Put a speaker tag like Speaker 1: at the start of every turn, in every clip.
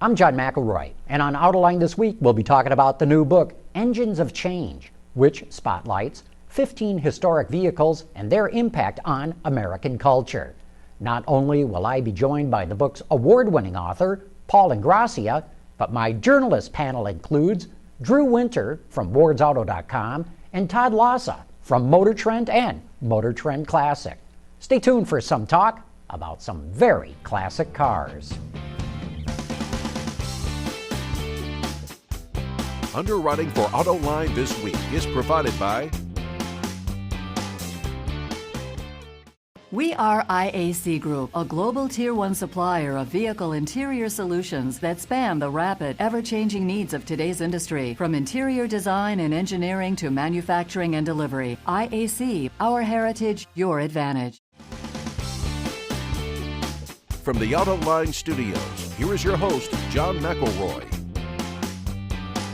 Speaker 1: I'm John McElroy, and on Autoline this week, we'll be talking about the new book, Engines of Change, which spotlights 15 historic vehicles and their impact on American culture. Not only will I be joined by the book's award-winning author, Paul Ingrassia, but my journalist panel includes Drew Winter from WardsAuto.com and Todd Lassa from Motor Trend and Motor Trend Classic. Stay tuned for some talk about some very classic cars.
Speaker 2: Underwriting for Autoline this week is provided by...
Speaker 3: We are IAC Group, a global Tier 1 supplier of vehicle interior solutions that span the rapid, ever-changing needs of today's industry. From interior design and engineering to manufacturing and delivery, IAC, our heritage, your advantage.
Speaker 2: From the Autoline studios, here is your host, John McElroy.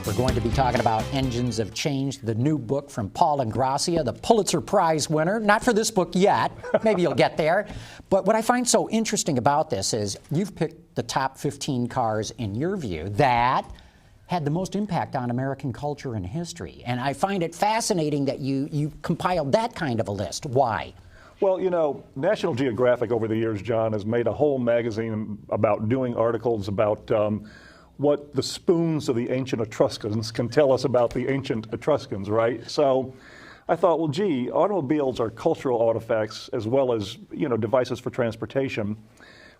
Speaker 1: We're going to be talking about Engines of Change, the new book from Paul Ingrassia, the Pulitzer Prize winner. Not for this book yet. Maybe you'll get there. But what I find so interesting about this is you've picked the top 15 cars, in your view, that had the most impact on American culture and history. And I find it fascinating that you compiled that kind of a list. Why?
Speaker 4: Well, you know, National Geographic over the years, John, has made a whole magazine about doing articles about what the spoons of the ancient Etruscans can tell us about the ancient Etruscans, right? So I thought, well, gee, automobiles are cultural artifacts as well as, you know, devices for transportation.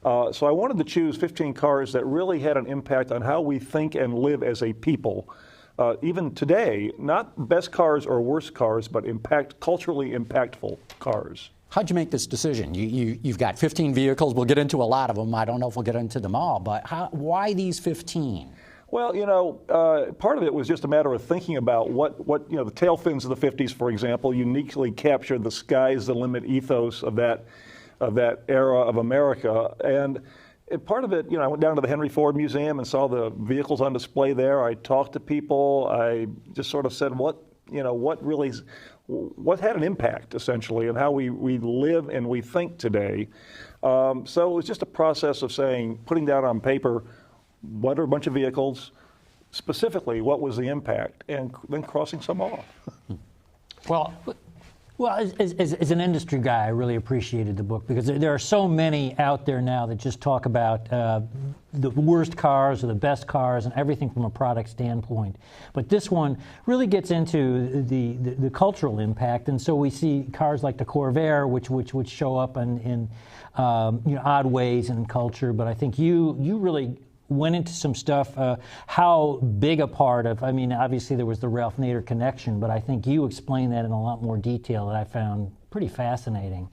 Speaker 4: So I wanted to choose 15 cars that really had an impact on how we think and live as a people. Even today, not best cars or worst cars, but culturally impactful cars.
Speaker 1: How'd you make this decision? You've got 15 vehicles. We'll get into a lot of them. I don't know if we'll get into them all, but why these 15?
Speaker 4: Well, you know, part of it was just a matter of thinking about what you know, the tail fins of the 50s, for example, uniquely captured the sky's the limit ethos of that era of America. And part of it, you know, I went down to the Henry Ford Museum and saw the vehicles on display there. I talked to people. I just sort of said, what had an impact, essentially, on how we live and we think today. So it was just a process of putting down on paper, what are a bunch of vehicles, specifically, what was the impact, and then crossing some off.
Speaker 5: Well, as an industry guy, I really appreciated the book because there are so many out there now that just talk about the worst cars or the best cars and everything from a product standpoint. But this one really gets into the cultural impact, and so we see cars like the Corvair, which show up in odd ways in culture. But I think you really went into some stuff, how big a part of, I mean, obviously there was the Ralph Nader connection, but I think you explained that in a lot more detail that I found pretty fascinating.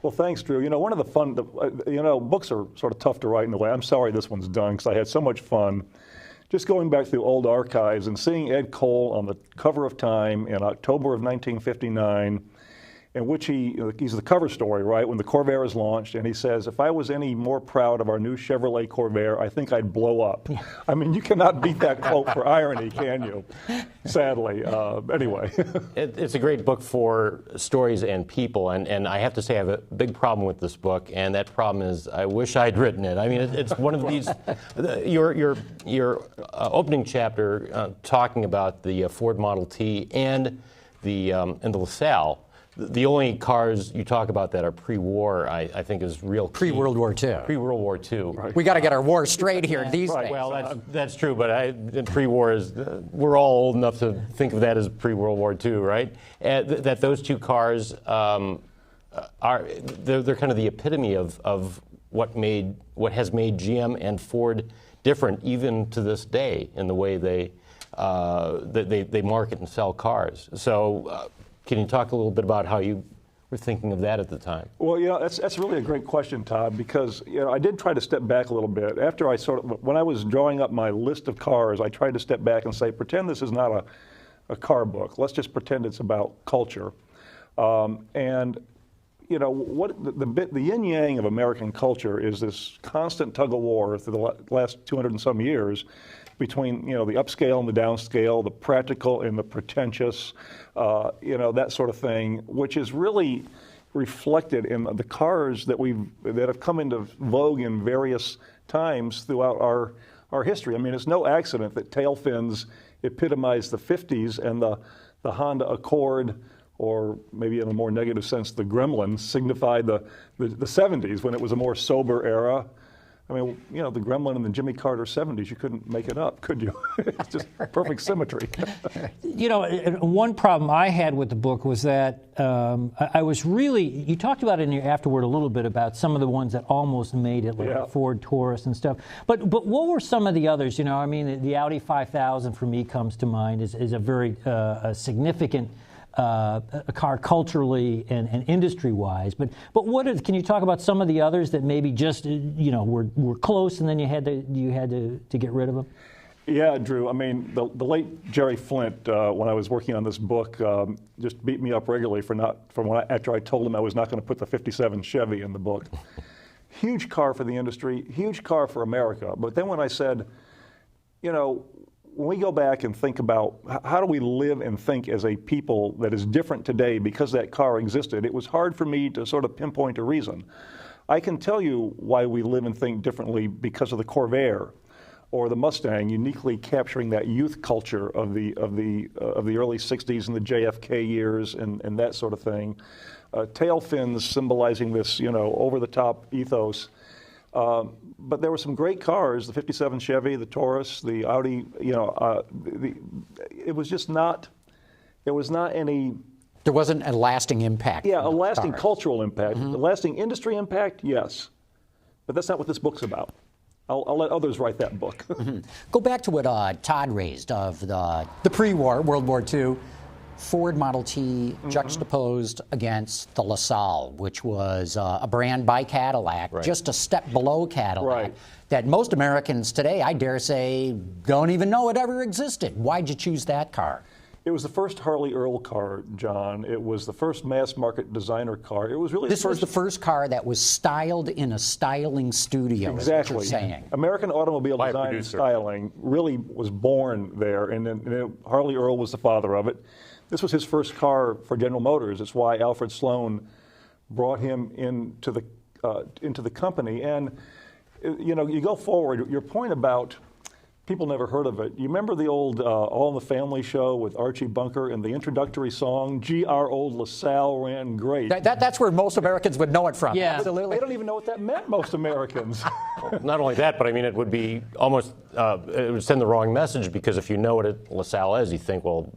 Speaker 4: Well, thanks, Drew. You know, one of the fun, books are sort of tough to write in a way. I'm sorry this one's done because I had so much fun just going back through old archives and seeing Ed Cole on the cover of Time in October of 1959, in which he's the cover story, right, when the Corvair is launched, and he says, if I was any more proud of our new Chevrolet Corvair, I think I'd blow up. Yeah. I mean, you cannot beat that quote for irony, can you? Sadly. Anyway.
Speaker 6: It's a great book for stories and people, and I have to say I have a big problem with this book, and that problem is I wish I'd written it. I mean, it's one of these, your opening chapter talking about the Ford Model T and the LaSalle. The only cars you talk about that are pre-war, I think, is real key.
Speaker 1: Pre-World War II.
Speaker 6: Pre-World War II.
Speaker 1: Right. We got to get our war straight here these days.
Speaker 6: Well, that's true, but pre-war is, we're all old enough to think of that as pre-World War II, right? That those two cars they're kind of the epitome of what has made GM and Ford different, even to this day, in the way they market and sell cars. So. Can you talk a little bit about how you were thinking of that at the time?
Speaker 4: Well, you know, that's really a great question, Todd, because, you know, I did try to step back a little bit. After when I was drawing up my list of cars, I tried to step back and say, pretend this is not a car book. Let's just pretend it's about culture. And, you know, the yin-yang of American culture is this constant tug-of-war through the last 200 and some years between, you know, the upscale and the downscale, the practical and the pretentious, you know, that sort of thing, which is really reflected in the cars that have come into vogue in various times throughout our our history. I mean, it's no accident that tail fins epitomize the 50s and the Honda Accord, or maybe in a more negative sense, the Gremlin, signified the 70s when it was a more sober era. I mean, you know, the Gremlin and the Jimmy Carter 70s, you couldn't make it up, could you? It's just perfect symmetry.
Speaker 5: You know, one problem I had with the book was that I was really, you talked about it in your afterword a little bit about some of the ones that almost made it, like the Ford Taurus and stuff. But what were some of the others? You know, I mean, the Audi 5000 for me comes to mind is a very significant a car culturally and industry-wise, but can you talk about some of the others that maybe just were close and then you had to get rid of them?
Speaker 4: Yeah, Drew. I mean, the late Jerry Flint, when I was working on this book, just beat me up regularly after I told him I was not going to put the '57 Chevy in the book. Huge car for the industry, huge car for America. But then when I said, you know, when we go back and think about how do we live and think as a people that is different today because that car existed, it was hard for me to sort of pinpoint a reason. I can tell you why we live and think differently because of the Corvair or the Mustang, uniquely capturing that youth culture of the early '60s and the JFK years and that sort of thing. Tail fins symbolizing this, you know, over-the-top ethos. But there were some great cars, the '57 Chevy, the Taurus, the Audi, you know, it was just not, there was not any...
Speaker 1: There wasn't a lasting impact.
Speaker 4: Yeah, a lasting cultural impact. A lasting industry impact, yes. But that's not what this book's about. I'll let others write that book.
Speaker 1: Go back to what Todd raised of the pre-war, World War II, Ford Model T juxtaposed against the LaSalle, which was a brand by Cadillac, just a step below Cadillac, that most Americans today, I dare say, don't even know it ever existed. Why'd you choose that car?
Speaker 4: It was the first Harley Earl car, John. It was the first mass-market designer car. It was really
Speaker 1: this was the first car that was styled in a styling studio.
Speaker 4: Exactly.
Speaker 1: Is what you're saying.
Speaker 4: American automobile design and styling really was born there, and then Harley Earl was the father of it. This was his first car for General Motors. It's why Alfred Sloan brought him into the company. And you know, you go forward. Your point about people never heard of it. You remember the old All in the Family show with Archie Bunker and the introductory song, "G.R. Old LaSalle ran great."
Speaker 1: That's where most Americans would know it from.
Speaker 5: Yeah,
Speaker 1: absolutely.
Speaker 4: They don't even know what that meant, most Americans.
Speaker 6: Not only that, but I mean, it would be almost, it would send the wrong message, because if you know what a LaSalle is, you think, well,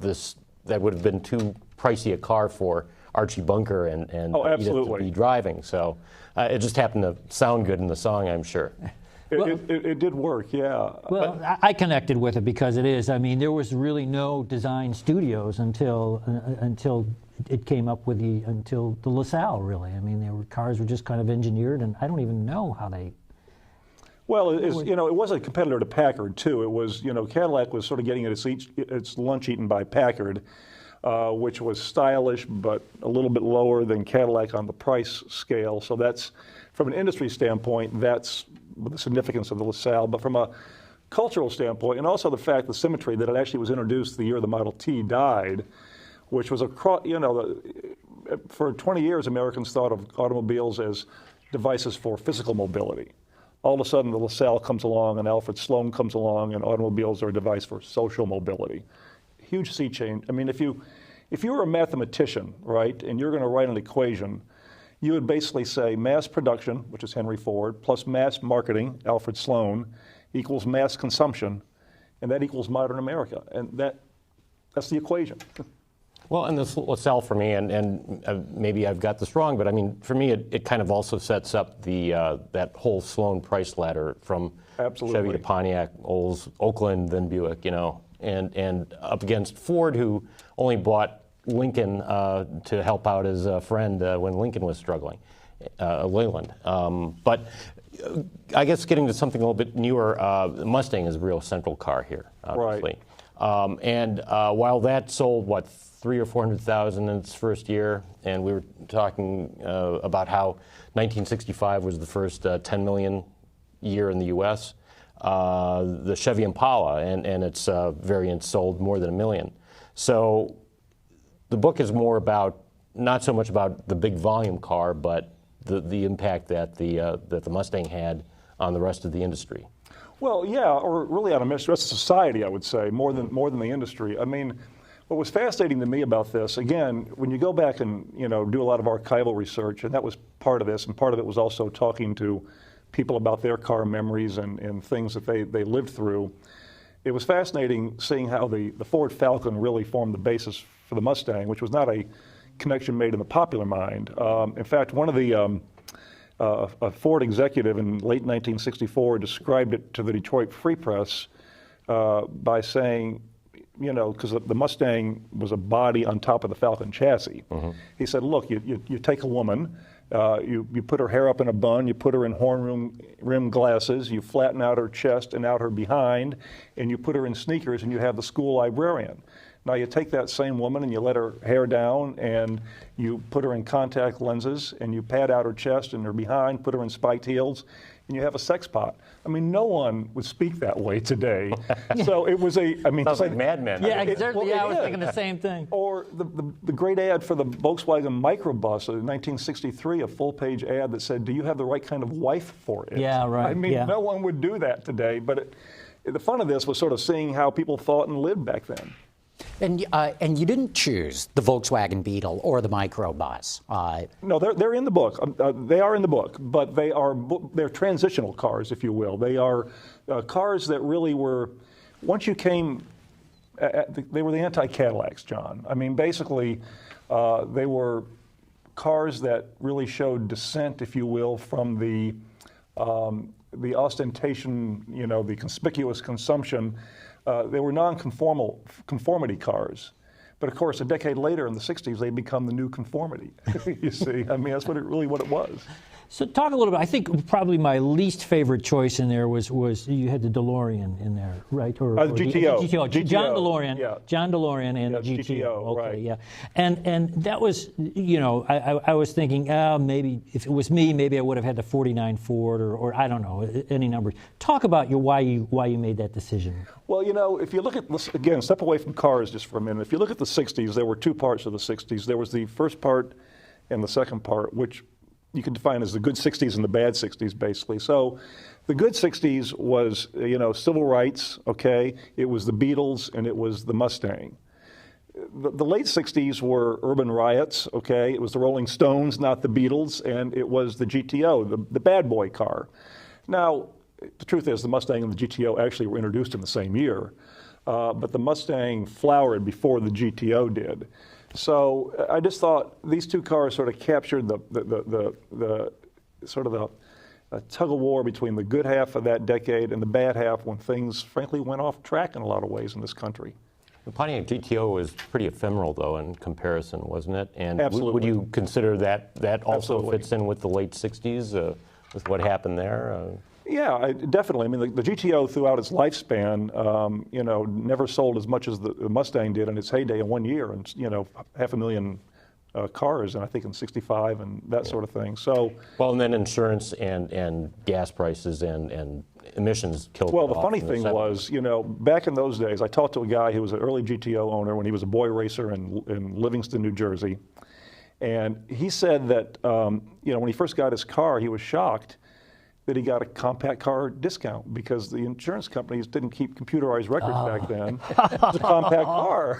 Speaker 6: that would have been too pricey a car for Archie Bunker and Edith to be driving. So it just happened to sound good in the song, I'm sure.
Speaker 4: It did work, yeah.
Speaker 5: Well, I connected with it because it is. I mean, there was really no design studios until it came up with until the LaSalle, really. I mean, cars were just kind of engineered, and I don't even know how they...
Speaker 4: Well, you know, it was a competitor to Packard, too. It was, you know, Cadillac was sort of getting its lunch eaten by Packard, which was stylish but a little bit lower than Cadillac on the price scale. So that's, from an industry standpoint, that's the significance of the LaSalle. But from a cultural standpoint, and also the fact, the symmetry that it actually was introduced the year the Model T died, which was for 20 years, Americans thought of automobiles as devices for physical mobility. All of a sudden, the LaSalle comes along and Alfred Sloan comes along, and automobiles are a device for social mobility. Huge sea change. I mean, if you were a mathematician, right, and you're going to write an equation, you would basically say mass production, which is Henry Ford, plus mass marketing, Alfred Sloan, equals mass consumption, and that equals modern America. And that's the equation.
Speaker 6: Well, and this LaSalle for me, and maybe I've got this wrong, but I mean, for me, it kind of also sets up that whole Sloan price ladder from Chevy to Pontiac, Olds, Oakland, then Buick, you know, and up against Ford, who only bought Lincoln to help out his friend when Lincoln was struggling, Leyland. But I guess getting to something a little bit newer, Mustang is a real central car here, obviously. Right. And while that sold, 300,000 or 400,000 in its first year, and we were talking about how 1965 was the first 10 million year in the U.S. The Chevy Impala and its variants sold more than 1 million. So the book is more about, not so much about the big volume car, but the impact that the Mustang had on the rest of the industry.
Speaker 4: Well, yeah, or really on the rest of society, I would say, more than the industry. I mean, what was fascinating to me about this, again, when you go back and do a lot of archival research, and that was part of this, and part of it was also talking to people about their car memories and things that they lived through. It was fascinating seeing how the Ford Falcon really formed the basis for the Mustang, which was not a connection made in the popular mind. In fact, one of the a Ford executive in late 1964 described it to the Detroit Free Press by saying, because the Mustang was a body on top of the Falcon chassis. Mm-hmm. He said, look, you take a woman, you put her hair up in a bun, you put her in horn-rimmed glasses, you flatten out her chest and out her behind, and you put her in sneakers, and you have the school librarian. Now you take that same woman and you let her hair down and you put her in contact lenses and you pad out her chest and her behind, put her in spiked heels, and you have a sex pot. I mean, no one would speak that way today. So it was
Speaker 6: sounds like Mad Men.
Speaker 5: Yeah, exactly. I was thinking the same thing.
Speaker 4: Or the great ad for the Volkswagen microbus in 1963, a full-page ad that said, "Do you have the right kind of wife for it?"
Speaker 5: Yeah, right.
Speaker 4: I mean, no one would do that today. But the fun of this was sort of seeing how people thought and lived back then.
Speaker 1: And you didn't choose the Volkswagen Beetle or the microbus.
Speaker 4: No, they're in the book. They are in the book, but they're transitional cars, if you will. They are cars that really were, once you came, they were the anti-Cadillacs, John. I mean, basically, they were cars that really showed descent, if you will, from the ostentation, the conspicuous consumption. They were non-conformity cars. But of course, a decade later in the 60s, they become the new conformity. You see, I mean, that's what it was.
Speaker 5: So talk a little bit. I think probably my least favorite choice in there was you had the DeLorean in there, right?
Speaker 4: Or the GTO.
Speaker 5: GTO. John DeLorean.
Speaker 4: Yeah.
Speaker 5: John DeLorean and
Speaker 4: GTO.
Speaker 5: GTO. Okay,
Speaker 4: right.
Speaker 5: yeah. And that was, I was thinking, maybe if it was me, maybe I would have had the 49 Ford or I don't know, any numbers. Talk about why you made that decision.
Speaker 4: Well, if you look at this, again, step away from cars just for a minute. If you look at the 60s, there were two parts of the 60s. There was the first part and the second part, which you can define as the good 60s and the bad 60s, basically. So the good 60s was, civil rights, okay? It was the Beatles and it was the Mustang. The late 60s were urban riots, okay? It was the Rolling Stones, not the Beatles, and it was the GTO, the bad boy car. Now, the truth is the Mustang and the GTO actually were introduced in the same year, but the Mustang flowered before the GTO did. So I just thought these two cars sort of captured the sort of the tug of war between the good half of that decade and the bad half when things, frankly, went off track in a lot of ways in this country.
Speaker 6: The Pontiac GTO was pretty ephemeral, though, in comparison, wasn't it? And
Speaker 4: Absolutely.
Speaker 6: Would you consider that also
Speaker 4: Absolutely.
Speaker 6: fits in with the late 60s, with what happened there?
Speaker 4: Yeah, definitely. I mean, the GTO throughout its lifespan, never sold as much as the Mustang did in its heyday in 1 year, and 500,000 cars, and I think in '65 and that sort of thing. So,
Speaker 6: well, and then insurance and gas prices and emissions killed.
Speaker 4: Well, the funny thing was, back in those days, I talked to a guy who was an early GTO owner when he was a boy racer in Livingston, New Jersey, and he said that when he first got his car, he was shocked that he got a compact car discount because the insurance companies didn't keep computerized records back then. It was a compact car.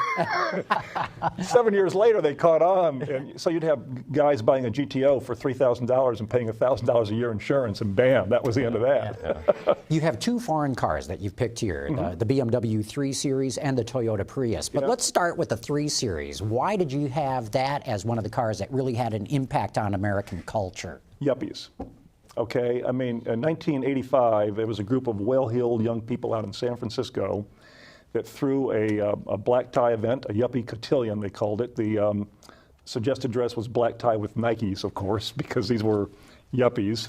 Speaker 4: 7 years later, they caught on. And so you'd have guys buying a GTO for $3,000 and paying $1,000 a year insurance, and bam, that was the end of that.
Speaker 1: Yeah. You have two foreign cars that you've picked here, the BMW 3 Series and the Toyota Prius. But let's start with the 3 Series. Why did you have that as one of the cars that really had an impact on American culture?
Speaker 4: Yuppies. Okay, I mean, in 1985, there was a group of well-heeled young people out in San Francisco that threw a black tie event, a yuppie cotillion, they called it. The suggested dress was black tie with Nikes, of course, because these were yuppies.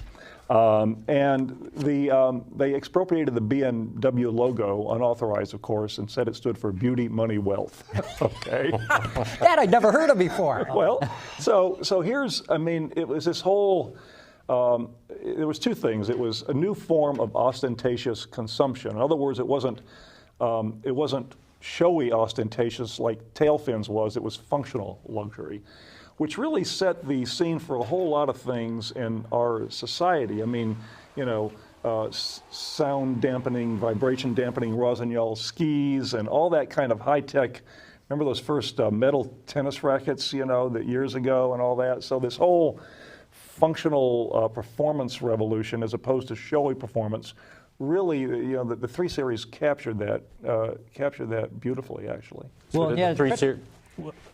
Speaker 4: And they expropriated the BMW logo, unauthorized, of course, and said it stood for beauty, money, wealth. Okay,
Speaker 1: that I'd never heard of before.
Speaker 4: Well, so here's, I mean, it was this whole. There was two things. It was a new form of ostentatious consumption. In other words, it wasn't showy ostentatious like tail fins was. It was functional luxury, which really set the scene for a whole lot of things in our society. I mean, sound dampening, vibration dampening Rossignol skis, and all that kind of high tech. Remember those first metal tennis rackets, that years ago and all that? So this whole functional performance revolution, as opposed to showy performance, really, the 3 Series captured that beautifully, actually.
Speaker 5: Well, yeah,
Speaker 6: 3 Series.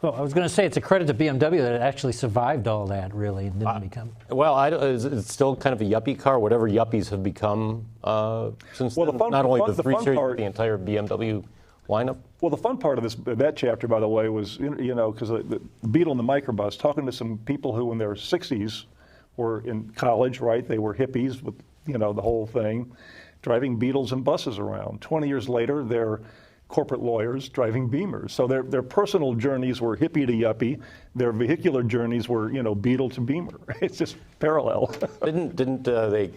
Speaker 5: Well, I was going to say it's a credit to BMW that it actually survived all that, really, and didn't become.
Speaker 6: Well, it's still kind of a yuppie car, whatever yuppies have become since then. Not only the 3 Series, but the entire BMW lineup.
Speaker 4: Well, the fun part of that chapter, by the way, was, because the Beetle and the microbus, talking to some people who in their 60s were in college, right? They were hippies with, the whole thing, driving Beetles and buses around. 20 years later, they're corporate lawyers driving Beamers. So their personal journeys were hippie to yuppie. Their vehicular journeys were, Beetle to Beamer. It's just parallel. Didn't
Speaker 6: the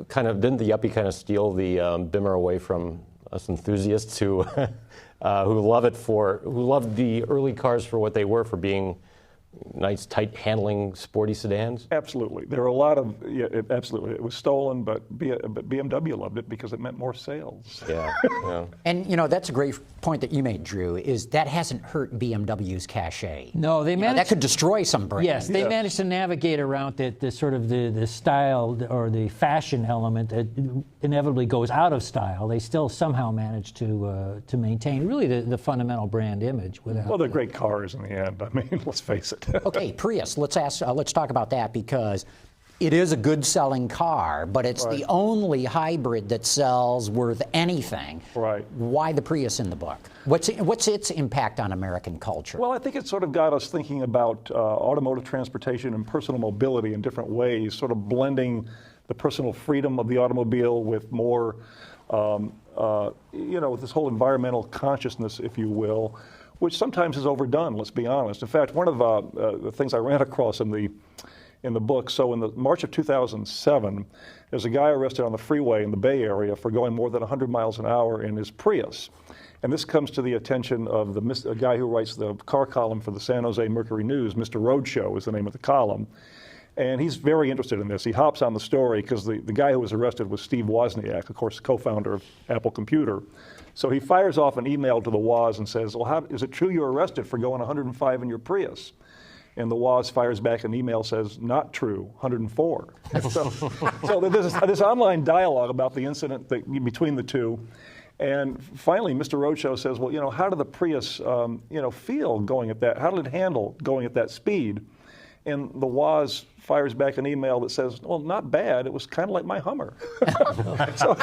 Speaker 6: yuppie kind of steal the Beamer away from us enthusiasts who who loved the early cars for what they were, for being nice, tight handling, sporty sedans?
Speaker 4: Absolutely. There are a lot of, absolutely. It was stolen, but BMW loved it because it meant more sales.
Speaker 6: Yeah.
Speaker 1: And, that's a great point that you made, Drew, is that hasn't hurt BMW's cachet.
Speaker 5: No, they managed.
Speaker 1: That could destroy some brands.
Speaker 5: Yes, they managed to navigate around the sort of the style or the fashion element that inevitably goes out of style. They still somehow managed to maintain really the fundamental brand image.
Speaker 4: Well, they're great cars in the end. I mean, let's face it.
Speaker 1: Okay, Prius. Let's talk about that, because it is a good-selling car, but it's the only hybrid that sells worth anything.
Speaker 4: Right.
Speaker 1: Why the Prius in the book? What's its impact on American culture?
Speaker 4: Well, I think it sort of got us thinking about automotive transportation and personal mobility in different ways, sort of blending the personal freedom of the automobile with more, with this whole environmental consciousness, if you will, which sometimes is overdone, let's be honest. In fact, one of the things I ran across in the book, so in the March of 2007, there's a guy arrested on the freeway in the Bay Area for going more than 100 miles an hour in his Prius. And this comes to the attention of a guy who writes the car column for the San Jose Mercury News. Mr. Roadshow is the name of the column. And he's very interested in this. He hops on the story because the guy who was arrested was Steve Wozniak, of course, co-founder of Apple Computer. So he fires off an email to the Woz and says, well, is it true you're arrested for going 105 in your Prius? And the Woz fires back an email, says, not true, 104. So there's this online dialogue about the incident between the two. And finally, Mr. Roadshow says, well, how did the Prius, feel going at that? How did it handle going at that speed? And the Woz fires back an email that says, well, not bad. It was kind of like my Hummer. so,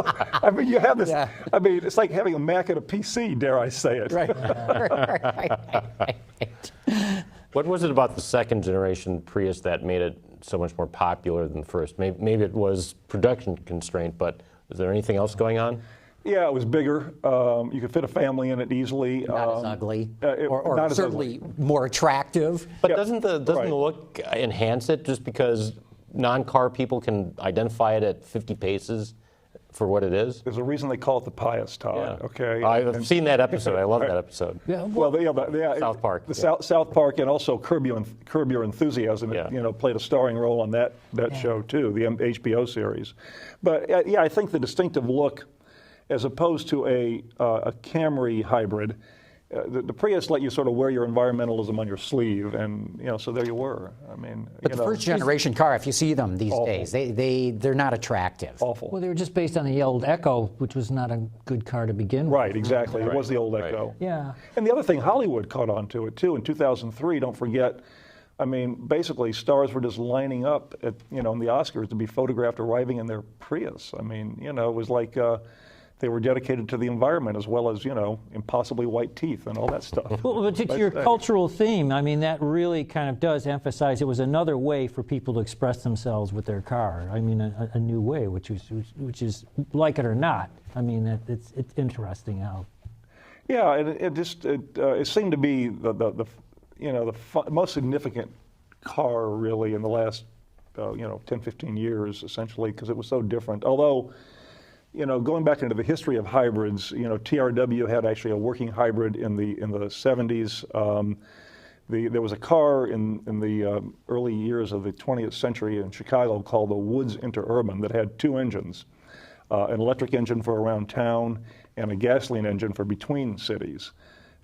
Speaker 4: I mean, you have this, I mean, it's like having a Mac and a PC, dare I say it.
Speaker 1: Right.
Speaker 6: What was it about the second generation Prius that made it so much more popular than the first? Maybe it was production constraint, but is there anything else going on?
Speaker 4: Yeah, it was bigger. You could fit a family in it easily.
Speaker 1: Not as ugly, or
Speaker 4: not as
Speaker 1: certainly
Speaker 4: ugly.
Speaker 1: more attractive.
Speaker 6: But doesn't the look enhance it, just because non-car people can identify it at 50 paces for what it is?
Speaker 4: There's a reason they call it the Pious, Todd.
Speaker 6: Yeah.
Speaker 4: Okay.
Speaker 6: I've seen that episode. I love that episode.
Speaker 5: Yeah,
Speaker 6: South Park.
Speaker 4: South Park, and also Curb Your Enthusiasm.
Speaker 6: Yeah.
Speaker 4: Played a starring role on that show too, the HBO series. But I think the distinctive look, as opposed to a Camry hybrid, the Prius let you sort of wear your environmentalism on your sleeve, and so there you were. I mean,
Speaker 1: but the first generation car, if you see them these days, they're not attractive.
Speaker 4: Awful.
Speaker 5: Well, they were just based on the old Echo, which was not a good car to begin with.
Speaker 4: Right, exactly. It was the old Echo.
Speaker 5: Yeah.
Speaker 4: And the other thing, Hollywood caught on to it too. In 2003, don't forget. I mean, basically, stars were just lining up at in the Oscars to be photographed arriving in their Prius. I mean, it was like. They were dedicated to the environment as well as, impossibly white teeth and all that stuff.
Speaker 5: Well, but to your cultural theme, I mean, that really kind of does emphasize it was another way for people to express themselves with their car. I mean, a new way, which is, like it or not, I mean, it's interesting how.
Speaker 4: Yeah, it seemed to be the most significant car really in the last 10, 15 years, essentially, because it was so different. Although, going back into the history of hybrids, TRW had actually a working hybrid in the 70s. There was a car in the early years of the 20th century in Chicago called the Woods Interurban that had two engines, an electric engine for around town and a gasoline engine for between cities.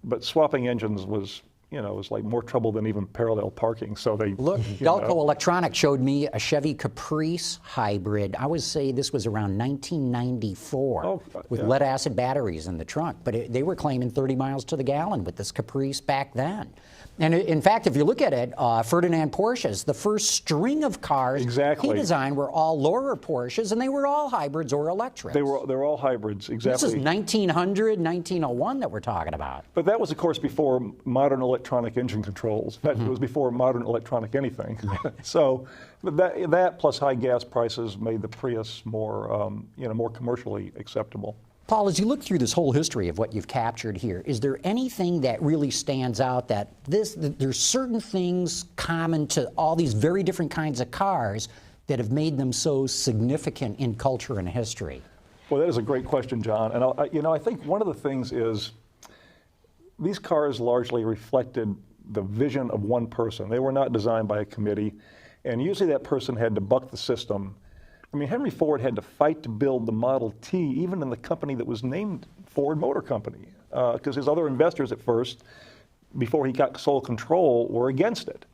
Speaker 4: But swapping engines was, was like more trouble than even parallel parking. So they
Speaker 1: look. Delco Electronics showed me a Chevy Caprice hybrid. I would say this was around 1994 with lead acid batteries in the trunk. But they were claiming 30 miles to the gallon with this Caprice back then. And in fact, if you look at it, Ferdinand Porsches, the first string of cars he designed were all lower Porsches, and they were all hybrids or electrics.
Speaker 4: They were all hybrids, exactly.
Speaker 1: This is 1900, 1901 that we're talking about.
Speaker 4: But that was, of course, before modern electronic engine controls. That was before modern electronic anything. So that plus high gas prices made the Prius more, more commercially acceptable.
Speaker 1: Paul, as you look through this whole history of what you've captured here, is there anything that really stands out that there's certain things common to all these very different kinds of cars that have made them so significant in culture and history?
Speaker 4: Well, that is a great question, John. And I think one of the things is these cars largely reflected the vision of one person. They were not designed by a committee, and usually that person had to buck the system. I mean, Henry Ford had to fight to build the Model T, even in the company that was named Ford Motor Company, because his other investors at first, before he got sole control, were against it.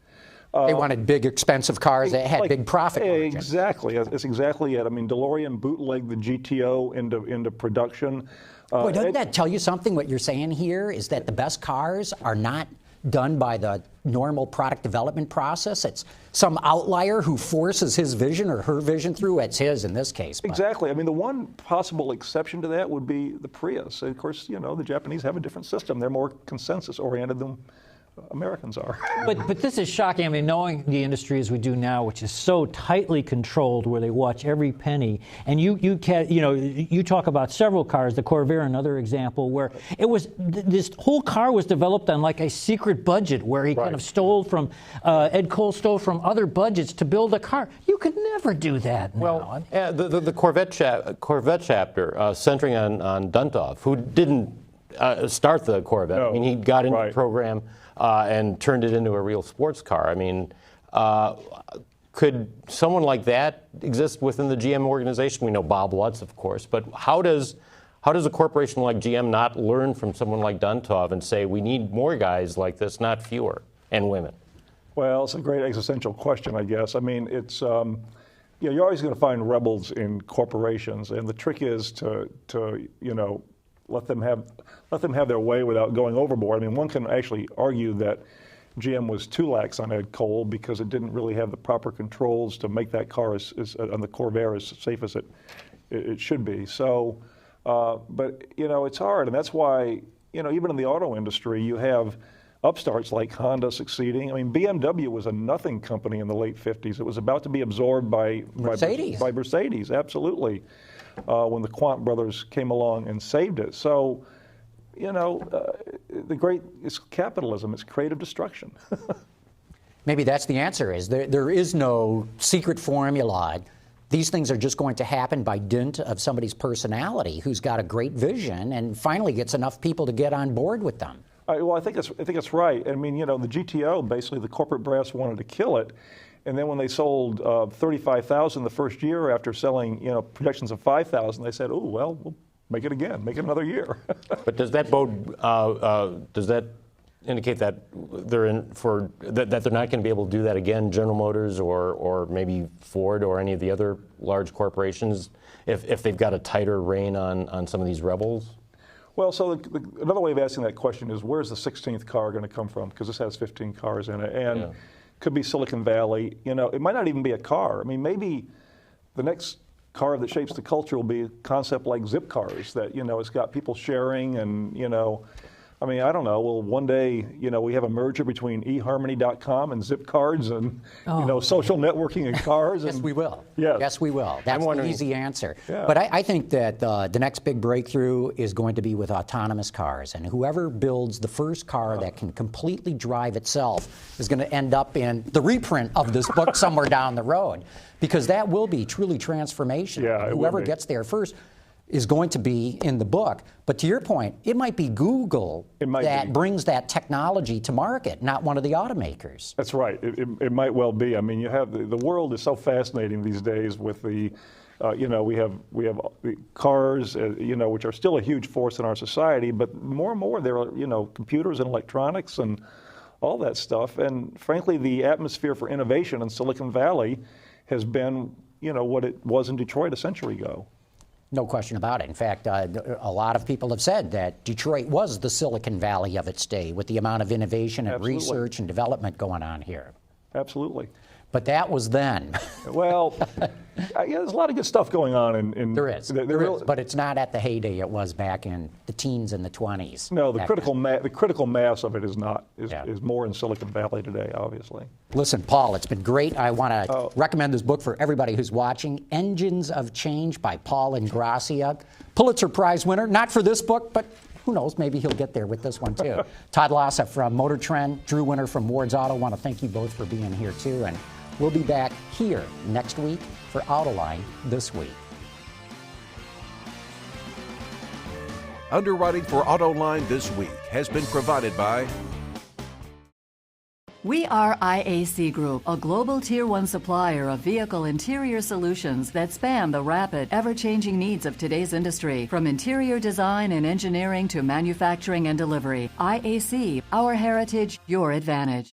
Speaker 1: They wanted big, expensive cars that had big profit margins.
Speaker 4: Exactly. That's exactly it. I mean, DeLorean bootlegged the GTO into production.
Speaker 1: Boy, doesn't that tell you something? What you're saying here is that the best cars are not done by the normal product development process. It's some outlier who forces his vision or her vision through. It's his in this case.
Speaker 4: Exactly. I mean, the one possible exception to that would be the Prius. Of course, the Japanese have a different system. They're more consensus-oriented than Americans are.
Speaker 5: But this is shocking. I mean, knowing the industry as we do now, which is so tightly controlled, where they watch every penny, and you talk about several cars, the Corvair, another example, where it was this whole car was developed on like a secret budget, where he kind of stole from Ed Cole stole from other budgets to build a car. You could never do that now.
Speaker 6: Well, the Corvette chapter centering on Duntov, who didn't start the Corvette.
Speaker 4: No.
Speaker 6: I mean, he got into the program and turned it into a real sports car. I mean, could someone like that exist within the GM organization? We know Bob Lutz, of course, but how does a corporation like GM not learn from someone like Duntov and say we need more guys like this, not fewer, and women?
Speaker 4: Well, it's a great existential question, I guess. I mean, it's you're always going to find rebels in corporations, and the trick is to let them have their way without going overboard. I mean, one can actually argue that GM was too lax on Ed Cole because it didn't really have the proper controls to make that car on the Corvair as safe as it should be. So, but it's hard, and that's why even in the auto industry you have upstarts like Honda succeeding. I mean, BMW was a nothing company in the late 50s. It was about to be absorbed by
Speaker 1: Mercedes.
Speaker 4: By Mercedes, absolutely. When the Quant brothers came along and saved it. So, it's capitalism. It's creative destruction.
Speaker 1: Maybe that's the answer. Is there is no secret formula. These things are just going to happen by dint of somebody's personality who's got a great vision and finally gets enough people to get on board with them.
Speaker 4: Well, I think it's right. I mean, the GTO, basically the corporate brass wanted to kill it. And then when they sold 35,000 the first year after selling, projections of 5,000, they said, "Oh, well, we'll make it again, make it another year."
Speaker 6: But does that indicate that they're that they're not going to be able to do that again? General Motors or maybe Ford or any of the other large corporations, if they've got a tighter rein on some of these rebels?
Speaker 4: Well, so another way of asking that question is, where's the 16th car going to come from? Because this has 15 cars in it, and could be Silicon Valley. It might not even be a car. I mean, maybe the next car that shapes the culture will be a concept like zip cars that, it's got people sharing and, I mean, I don't know. Well, one day, we have a merger between eHarmony.com and zip cards and, social networking in cars.
Speaker 1: Yes, we will.
Speaker 4: Yes.
Speaker 1: Yes, we will. That's the easy answer.
Speaker 4: Yeah.
Speaker 1: But I think that the next big breakthrough is going to be with autonomous cars. And whoever builds the first car that can completely drive itself is going to end up in the reprint of this book somewhere down the road. Because that will be truly transformational.
Speaker 4: Yeah,
Speaker 1: Whoever gets there first. is going to be in the book. But to your point, it might be Google that brings that technology to market, not one of the automakers.
Speaker 4: That's right. It might well be. I mean, you have the world is so fascinating these days with the, we have the cars, which are still a huge force in our society, but more and more there are, computers and electronics and all that stuff. And frankly, the atmosphere for innovation in Silicon Valley has been, what it was in Detroit a century ago.
Speaker 1: No question about it. In fact, a lot of people have said that Detroit was the Silicon Valley of its day with the amount of innovation and research and development going on here.
Speaker 4: Absolutely.
Speaker 1: But that was then.
Speaker 4: Well, there's a lot of good stuff going on.
Speaker 1: There is, but it's not at the heyday it was back in the teens and the 20s.
Speaker 4: No, the critical mass of it is not, is more in Silicon Valley today, obviously.
Speaker 1: Listen, Paul, it's been great. I want to recommend this book for everybody who's watching, Engines of Change by Paul Ingrassia. Pulitzer Prize winner, not for this book, but who knows, maybe he'll get there with this one too. Todd Lassa from Motor Trend, Drew Winter from Ward's Auto. I want to thank you both for being here too. And we'll be back here next week for Autoline This Week.
Speaker 2: Underwriting for Autoline This Week has been provided by
Speaker 3: We are IAC Group, a global Tier 1 supplier of vehicle interior solutions that span the rapid, ever-changing needs of today's industry. From interior design and engineering to manufacturing and delivery, IAC, our heritage, your advantage.